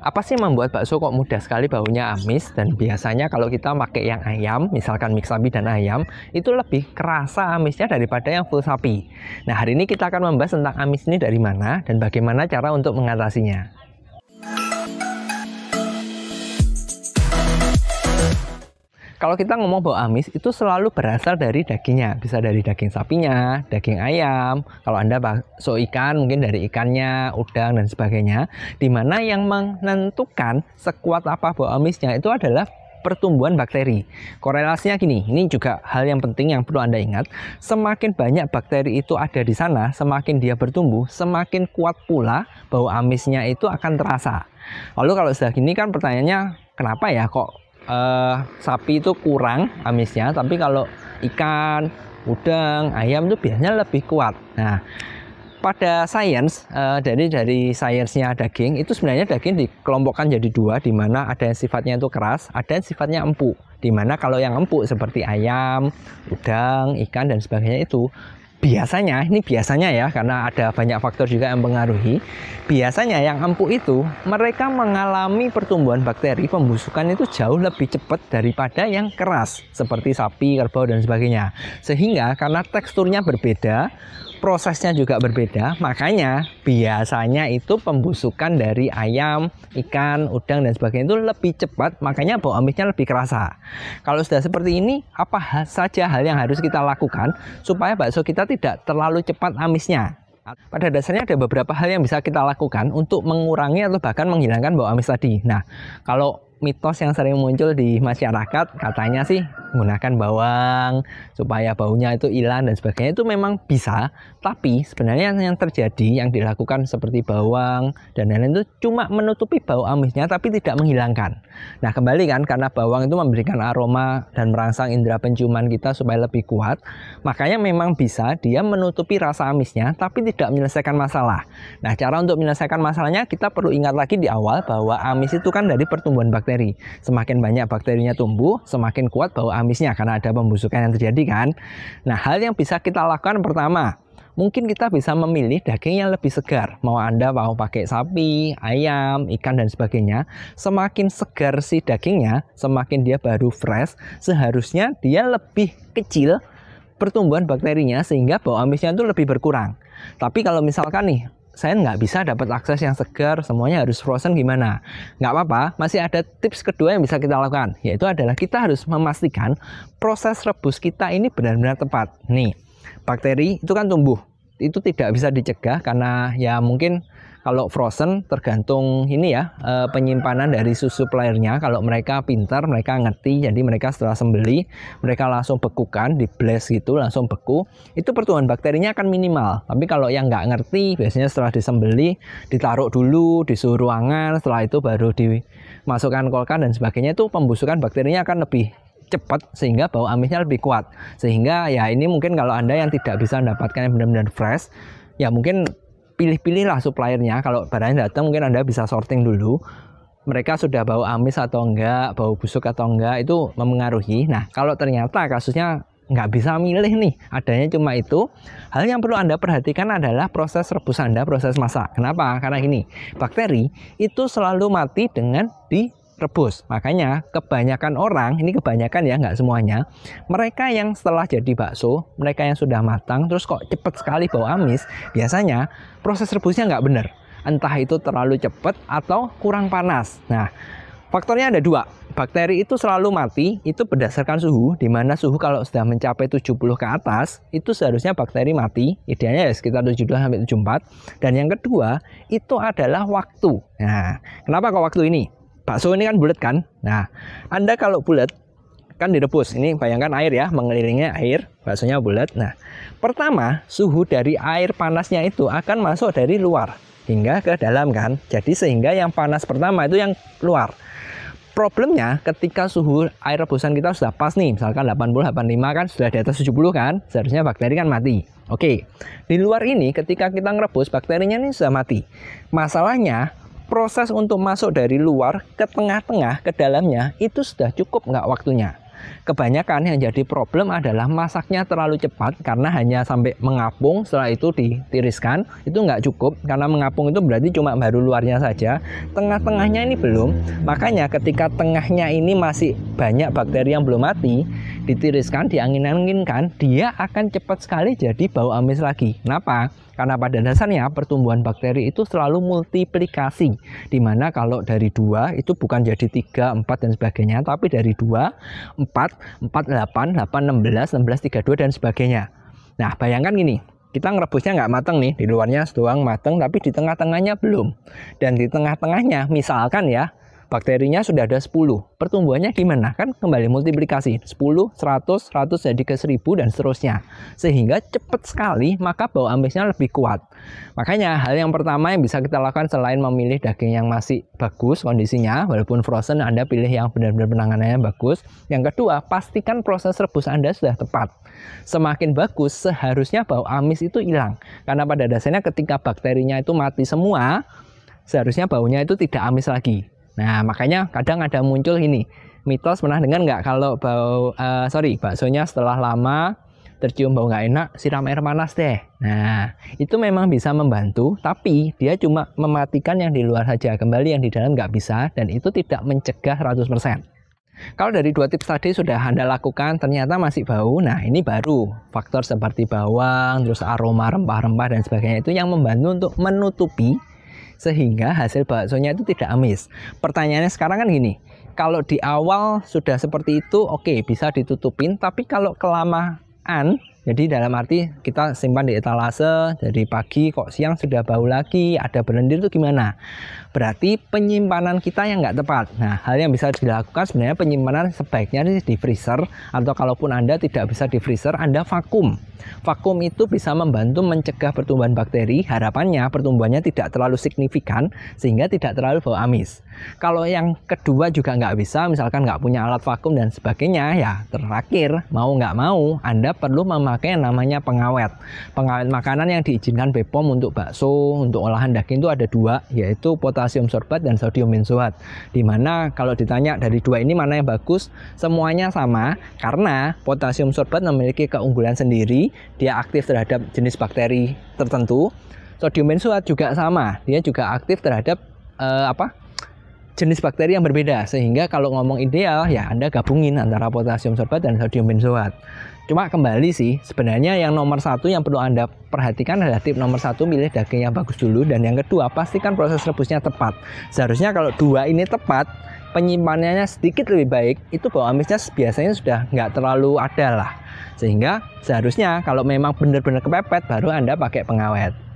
Apa sih membuat bakso kok mudah sekali baunya amis? Dan biasanya kalau kita pakai yang ayam, misalkan mix sapi dan ayam, itu lebih kerasa amisnya daripada yang full sapi. Nah, hari ini kita akan membahas tentang amis ini dari mana dan bagaimana cara untuk mengatasinya. Kalau kita ngomong bau amis, itu selalu berasal dari dagingnya. Bisa dari daging sapinya, daging ayam. Kalau Anda bakso ikan, mungkin dari ikannya, udang, dan sebagainya. Dimana yang menentukan sekuat apa bau amisnya itu adalah pertumbuhan bakteri. Korelasinya gini, ini juga hal yang penting yang perlu Anda ingat. Semakin banyak bakteri itu ada di sana, semakin dia bertumbuh, semakin kuat pula bau amisnya itu akan terasa. Lalu kalau sudah gini kan pertanyaannya, kenapa ya kok sapi itu kurang amisnya, tapi kalau ikan, udang, ayam itu biasanya lebih kuat. Nah, pada sains, dari sainsnya daging, itu sebenarnya daging dikelompokkan jadi dua, di mana ada yang sifatnya itu keras, ada yang sifatnya empuk. Di mana kalau yang empuk seperti ayam, udang, ikan, dan sebagainya itu, biasanya ya, karena ada banyak faktor juga yang mempengaruhi. Biasanya yang empuk itu mereka mengalami pertumbuhan bakteri pembusukan itu jauh lebih cepat daripada yang keras seperti sapi, kerbau, dan sebagainya. Sehingga karena teksturnya berbeda, prosesnya juga berbeda, makanya biasanya itu pembusukan dari ayam, ikan, udang, dan sebagainya itu lebih cepat, makanya bau amisnya lebih kerasa. Kalau sudah seperti ini, apa saja hal yang harus kita lakukan supaya bakso kita tidak terlalu cepat amisnya? Pada dasarnya ada beberapa hal yang bisa kita lakukan untuk mengurangi atau bahkan menghilangkan bau amis tadi. Nah, kalau mitos yang sering muncul di masyarakat katanya sih menggunakan bawang supaya baunya itu hilang dan sebagainya, itu memang bisa, tapi sebenarnya yang terjadi, yang dilakukan seperti bawang dan lain-lain itu cuma menutupi bau amisnya tapi tidak menghilangkan. Nah, kembali kan, karena bawang itu memberikan aroma dan merangsang indera penciuman kita supaya lebih kuat, makanya memang bisa dia menutupi rasa amisnya tapi tidak menyelesaikan masalah. Nah, cara untuk menyelesaikan masalahnya kita perlu ingat lagi di awal bahwa amis itu kan dari pertumbuhan bakteri. Semakin banyak bakterinya tumbuh, semakin kuat bau amisnya karena ada pembusukan yang terjadi kan. Nah, hal yang bisa kita lakukan pertama, mungkin kita bisa memilih daging yang lebih segar. Mau Anda mau pakai sapi, ayam, ikan, dan sebagainya. Semakin segar si dagingnya, semakin dia baru fresh, seharusnya dia lebih kecil pertumbuhan bakterinya sehingga bau amisnya itu lebih berkurang. Tapi kalau misalkan nih, saya nggak bisa dapat akses yang segar, semuanya harus frozen, gimana? Nggak apa-apa, masih ada tips kedua yang bisa kita lakukan, yaitu adalah kita harus memastikan proses rebus kita ini benar-benar tepat. Nih, bakteri itu kan tumbuh, itu tidak bisa dicegah karena ya mungkin kalau frozen tergantung ini ya, penyimpanan dari suppliernya. Kalau mereka pintar, mereka ngerti, jadi mereka setelah sembeli mereka langsung bekukan, di blast gitu langsung beku, itu pertumbuhan bakterinya akan minimal. Tapi kalau yang nggak ngerti, biasanya setelah disembeli ditaruh dulu di suhu ruangan, setelah itu baru dimasukkan kulkas dan sebagainya, itu pembusukan bakterinya akan lebih cepat sehingga bau amisnya lebih kuat. Sehingga ya ini mungkin kalau Anda yang tidak bisa mendapatkan yang benar-benar fresh, ya mungkin pilih-pilihlah suppliernya. Kalau barangnya datang mungkin Anda bisa sorting dulu, mereka sudah bau amis atau enggak, bau busuk atau enggak, itu mempengaruhi. Nah, kalau ternyata kasusnya nggak bisa milih nih, adanya cuma itu, hal yang perlu Anda perhatikan adalah proses rebus Anda, proses masak. Kenapa? Karena gini, bakteri itu selalu mati dengan direbus. Makanya kebanyakan orang, ini kebanyakan ya, nggak semuanya, mereka yang setelah jadi bakso, mereka yang sudah matang terus kok cepet sekali bau amis, biasanya proses rebusnya nggak benar. Entah itu terlalu cepat atau kurang panas. Nah, faktornya ada dua. Bakteri itu selalu mati, itu berdasarkan suhu, di mana suhu kalau sudah mencapai 70 ke atas, itu seharusnya bakteri mati, idealnya ya sekitar 72-74. Dan yang kedua, itu adalah waktu. Nah, kenapa kok waktu ini? Bakso ini kan bulat kan? Nah, Anda kalau bulat kan direbus. Ini bayangkan air ya, mengelilingi air, baksonya bulat. Nah, pertama suhu dari air panasnya itu akan masuk dari luar hingga ke dalam kan. Jadi sehingga yang panas pertama itu yang keluar. Problemnya ketika suhu air rebusan kita sudah pas nih, misalkan 80-85 kan, sudah di atas 70 kan, seharusnya bakteri kan mati. Oke, di luar ini ketika kita ngerebus, bakterinya ini sudah mati. Masalahnya proses untuk masuk dari luar ke tengah-tengah ke dalamnya itu sudah cukup nggak waktunya. kebanyakan yang jadi problem adalah masaknya terlalu cepat karena hanya sampai mengapung, setelah itu ditiriskan. Itu nggak cukup karena mengapung itu berarti cuma baru luarnya saja, tengah-tengahnya ini belum. Makanya ketika tengahnya ini masih banyak bakteri yang belum mati, ditiriskan, diangin-anginkan, dia akan cepat sekali jadi bau amis lagi. Kenapa? Karena pada dasarnya pertumbuhan bakteri itu selalu multiplikasi, dimana kalau dari 2 itu bukan jadi 3, 4 dan sebagainya, tapi dari 2, 4, 4, 8, 8, 16, 16, 32 dan sebagainya. Nah bayangkan gini, kita ngerebusnya nggak mateng nih, di luarnya doang mateng, tapi di tengah-tengahnya belum. Dan di tengah-tengahnya misalkan ya, bakterinya sudah ada 10, pertumbuhannya gimana? Kan kembali multiplikasi, 10, 100, 100 jadi ke 1000 dan seterusnya. Sehingga cepat sekali, maka bau amisnya lebih kuat. Makanya hal yang pertama yang bisa kita lakukan selain memilih daging yang masih bagus kondisinya, walaupun frozen Anda pilih yang benar-benar penanganannya bagus. Yang kedua, pastikan proses rebus Anda sudah tepat. Semakin bagus, seharusnya bau amis itu hilang. Karena pada dasarnya ketika bakterinya itu mati semua, seharusnya baunya itu tidak amis lagi. Nah makanya kadang ada muncul ini mitos, pernah dengar nggak kalau baksonya setelah lama tercium bau nggak enak, siram air panas deh. Nah itu memang bisa membantu, tapi dia cuma mematikan yang di luar saja, kembali yang di dalam nggak bisa, dan itu tidak mencegah 100%. Kalau dari 2 tips tadi sudah Anda lakukan ternyata masih bau, nah ini baru faktor seperti bawang, terus aroma rempah-rempah dan sebagainya itu yang membantu untuk menutupi sehingga hasil baksonya itu tidak amis. Pertanyaannya sekarang kan gini, kalau di awal sudah seperti itu oke, bisa ditutupin, tapi kalau kelamaan, jadi dalam arti kita simpan di etalase dari pagi kok siang sudah bau lagi, ada berlendir itu gimana? Berarti penyimpanan kita yang nggak tepat. Nah hal yang bisa dilakukan sebenarnya penyimpanan sebaiknya di freezer, atau kalaupun Anda tidak bisa di freezer, Anda vakum. Vakum itu bisa membantu mencegah pertumbuhan bakteri, harapannya pertumbuhannya tidak terlalu signifikan sehingga tidak terlalu bau amis. Kalau yang kedua juga nggak bisa, misalkan nggak punya alat vakum dan sebagainya, ya terakhir mau nggak mau Anda perlu memakai yang namanya pengawet. Pengawet makanan yang diizinkan BPOM untuk bakso, untuk olahan daging itu ada 2, yaitu potasium sorbat dan sodium benzoat. Dimana kalau ditanya dari 2 ini mana yang bagus, semuanya sama, karena potasium sorbat memiliki keunggulan sendiri, dia aktif terhadap jenis bakteri tertentu. Sodium benzoat juga sama, dia juga aktif terhadap jenis bakteri yang berbeda, sehingga kalau ngomong ideal ya Anda gabungin antara potasium sorbat dan sodium benzoat. Cuma kembali sih, sebenarnya yang nomor 1 yang perlu Anda perhatikan adalah tip nomor 1, milih daging yang bagus dulu, dan yang kedua pastikan proses rebusnya tepat. Seharusnya kalau 2 ini tepat, penyimpanannya sedikit lebih baik, itu bau amisnya biasanya sudah nggak terlalu ada lah. Sehingga seharusnya kalau memang benar-benar kepepet, baru Anda pakai pengawet.